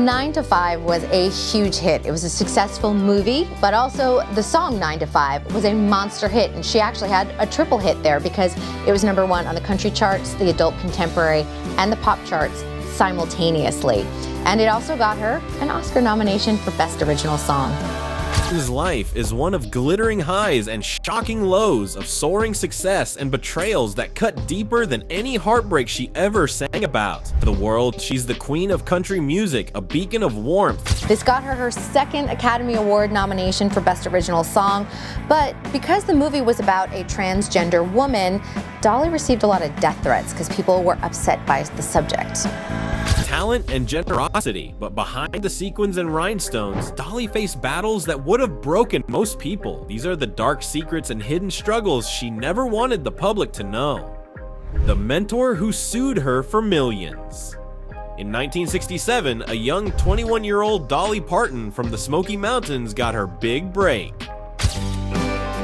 9 to 5 was a huge hit. It was a successful movie, but also the song 9 to 5 was a monster hit, and she actually had a triple hit there because it was #1 on the country charts, the adult contemporary, and the pop charts simultaneously. And it also got her an Oscar nomination for Best Original Song. His life is one of glittering highs and shocking lows, of soaring success and betrayals that cut deeper than any heartbreak she ever sang about. To the world, she's the queen of country music, a beacon of warmth. This got her second Academy Award nomination for Best Original Song, but because the movie was about a transgender woman, Dolly received a lot of death threats because people were upset by the subject. Talent and generosity, but behind the sequins and rhinestones, Dolly faced battles that would have broken most people. These are the dark secrets and hidden struggles she never wanted the public to know. The mentor who sued her for millions. In 1967, a young 21-year-old Dolly Parton from the Smoky Mountains got her big break.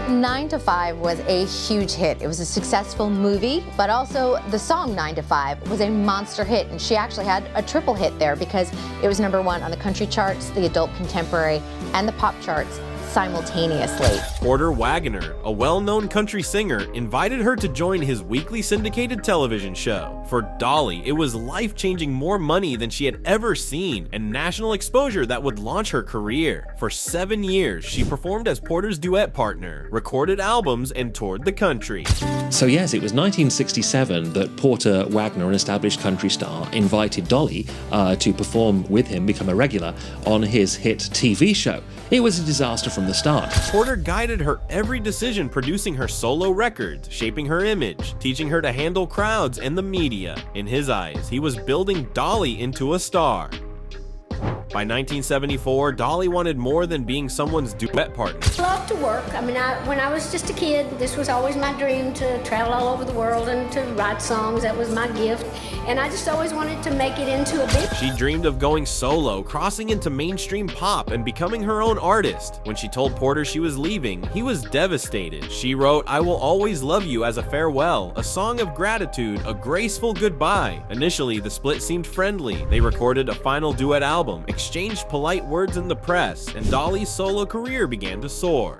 9 to 5 was a huge hit. It was a successful movie, but also the song 9 to 5 was a monster hit, and she actually had a triple hit there because it was #1 on the country charts, the adult contemporary, and the pop charts simultaneously. Porter Wagoner, a well-known country singer, invited her to join his weekly syndicated television show. For Dolly, it was life-changing, more money than she had ever seen, and national exposure that would launch her career. For 7 years, she performed as Porter's duet partner, recorded albums, and toured the country. So yes, it was 1967 that Porter Wagoner, an established country star, invited Dolly to perform with him, become a regular, on his hit TV show. It was a disaster from the start. Porter guided her every decision, producing her solo records, shaping her image, teaching her to handle crowds and the media. In his eyes, he was building Dolly into a star. By 1974, Dolly wanted more than being someone's duet partner. I love to work. I mean, when I was just a kid, this was always my dream, to travel all over the world and to write songs. That was my gift. And I just always wanted to make it into a big... She dreamed of going solo, crossing into mainstream pop, and becoming her own artist. When she told Porter she was leaving, he was devastated. She wrote, "I will always love you" as a farewell, a song of gratitude, a graceful goodbye. Initially, the split seemed friendly. They recorded a final duet album, exchanged polite words in the press, and Dolly's solo career began to soar.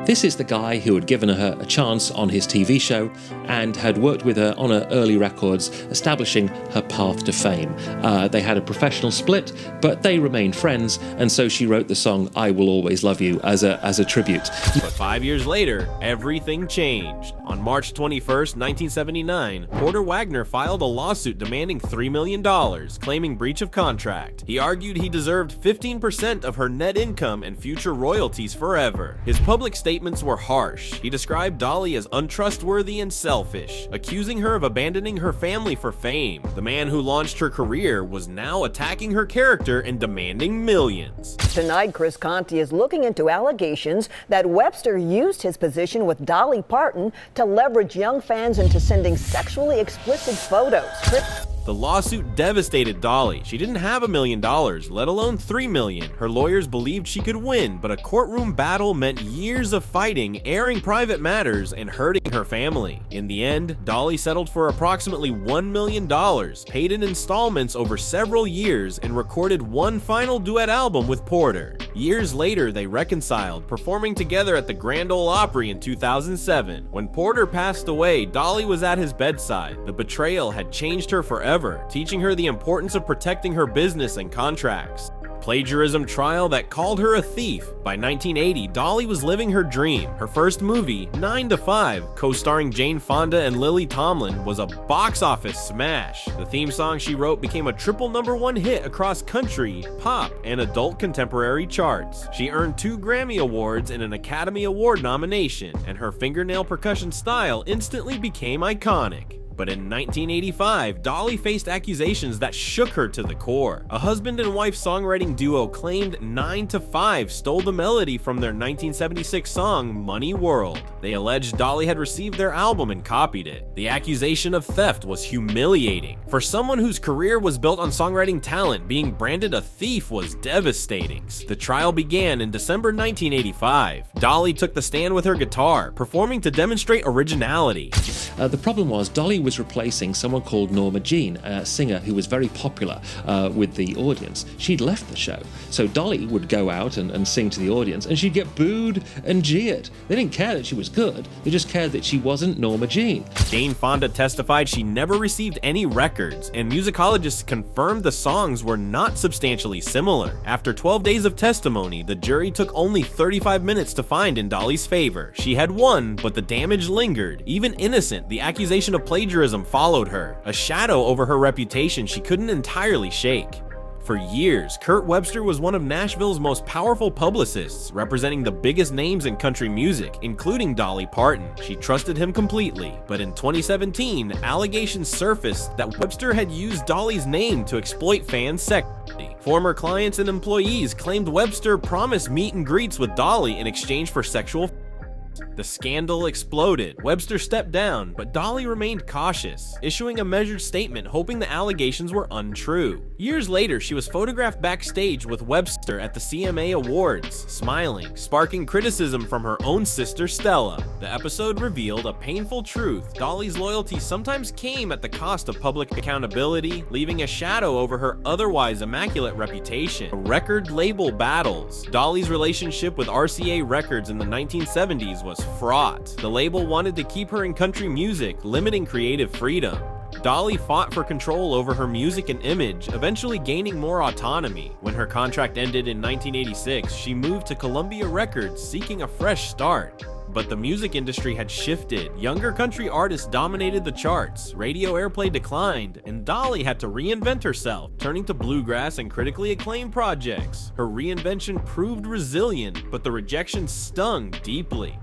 This is the guy who had given her a chance on his TV show and had worked with her on her early records, establishing her path to fame. They had a professional split, but they remained friends, and so she wrote the song "I Will Always Love You" as a tribute. But 5 years later, everything changed. On March 21st, 1979, Porter Wagoner filed a lawsuit demanding $3 million, claiming breach of contract. He argued he deserved 15% of her net income and future royalties forever. His public statements were harsh. He described Dolly as untrustworthy and selfish, accusing her of abandoning her family for fame. The man who launched her career was now attacking her character and demanding millions. Tonight, Chris Conti is looking into allegations that Webster used his position with Dolly Parton to leverage young fans into sending sexually explicit photos. The lawsuit devastated Dolly. She didn't have $1 million, let alone $3 million. Her lawyers believed she could win, but a courtroom battle meant years of fighting, airing private matters, and hurting her family. In the end, Dolly settled for approximately $1 million, paid in installments over several years, and recorded one final duet album with Porter. Years later, they reconciled, performing together at the Grand Ole Opry in 2007. When Porter passed away, Dolly was at his bedside. The betrayal had changed her forever, teaching her the importance of protecting her business and contracts. Plagiarism trial that called her a thief. By 1980, Dolly was living her dream. Her first movie, 9 to 5, co-starring Jane Fonda and Lily Tomlin, was a box office smash. The theme song she wrote became a triple #1 hit across country, pop, and adult contemporary charts. She earned 2 Grammy Awards and an Academy Award nomination, and her fingernail percussion style instantly became iconic. But in 1985, Dolly faced accusations that shook her to the core. A husband and wife songwriting duo claimed 9 to 5 stole the melody from their 1976 song Money World. They alleged Dolly had received their album and copied it. The accusation of theft was humiliating. For someone whose career was built on songwriting talent, being branded a thief was devastating. The trial began in December 1985. Dolly took the stand with her guitar, performing to demonstrate originality. The problem was Dolly was replacing someone called Norma Jean, a singer who was very popular with the audience. She'd left the show. So Dolly would go out and sing to the audience, and she'd get booed and jeered. They didn't care that she was good, they just cared that she wasn't Norma Jean. Jane Fonda testified she never received any records, and musicologists confirmed the songs were not substantially similar. After 12 days of testimony, the jury took only 35 minutes to find in Dolly's favor. She had won, but the damage lingered. Even innocent, the accusation of plagiarism followed her, a shadow over her reputation she couldn't entirely shake. For years, Kurt Webster was one of Nashville's most powerful publicists, representing the biggest names in country music, including Dolly Parton. She trusted him completely, but in 2017, allegations surfaced that Webster had used Dolly's name to exploit fans sexually. Former clients and employees claimed Webster promised meet and greets with Dolly in exchange for sexual. The scandal exploded. Webster stepped down, but Dolly remained cautious, issuing a measured statement hoping the allegations were untrue. Years later, she was photographed backstage with Webster at the CMA Awards, smiling, sparking criticism from her own sister Stella. The episode revealed a painful truth. Dolly's loyalty sometimes came at the cost of public accountability, leaving a shadow over her otherwise immaculate reputation. Record label battles. Dolly's relationship with RCA Records in the 1970s was fraught. The label wanted to keep her in country music, limiting creative freedom. Dolly fought for control over her music and image, eventually gaining more autonomy. When her contract ended in 1986, she moved to Columbia Records, seeking a fresh start. But the music industry had shifted. Younger country artists dominated the charts, radio airplay declined, and Dolly had to reinvent herself, turning to bluegrass and critically acclaimed projects. Her reinvention proved resilient, but the rejection stung deeply.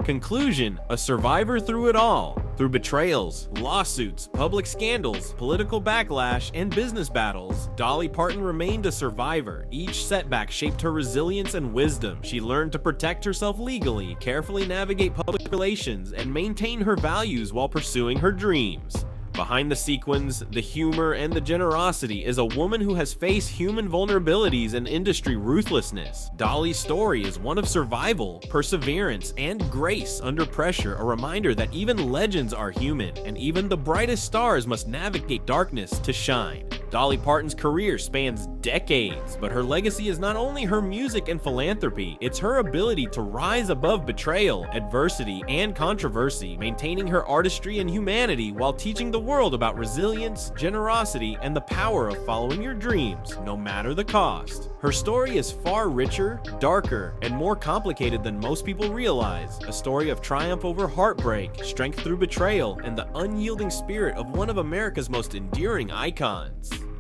Conclusion: a survivor through it all. Through betrayals, lawsuits, public scandals, political backlash, and business battles, Dolly Parton remained a survivor. Each setback shaped her resilience and wisdom. She learned to protect herself legally, carefully navigate public relations, and maintain her values while pursuing her dreams. Behind the sequins, the humor, and the generosity is a woman who has faced human vulnerabilities and industry ruthlessness. Dolly's story is one of survival, perseverance, and grace under pressure, a reminder that even legends are human, and even the brightest stars must navigate darkness to shine. Dolly Parton's career spans decades, but her legacy is not only her music and philanthropy, it's her ability to rise above betrayal, adversity, and controversy, maintaining her artistry and humanity while teaching the world about resilience, generosity, and the power of following your dreams, no matter the cost. Her story is far richer, darker, and more complicated than most people realize. A story of triumph over heartbreak, strength through betrayal, and the unyielding spirit of one of America's most enduring icons.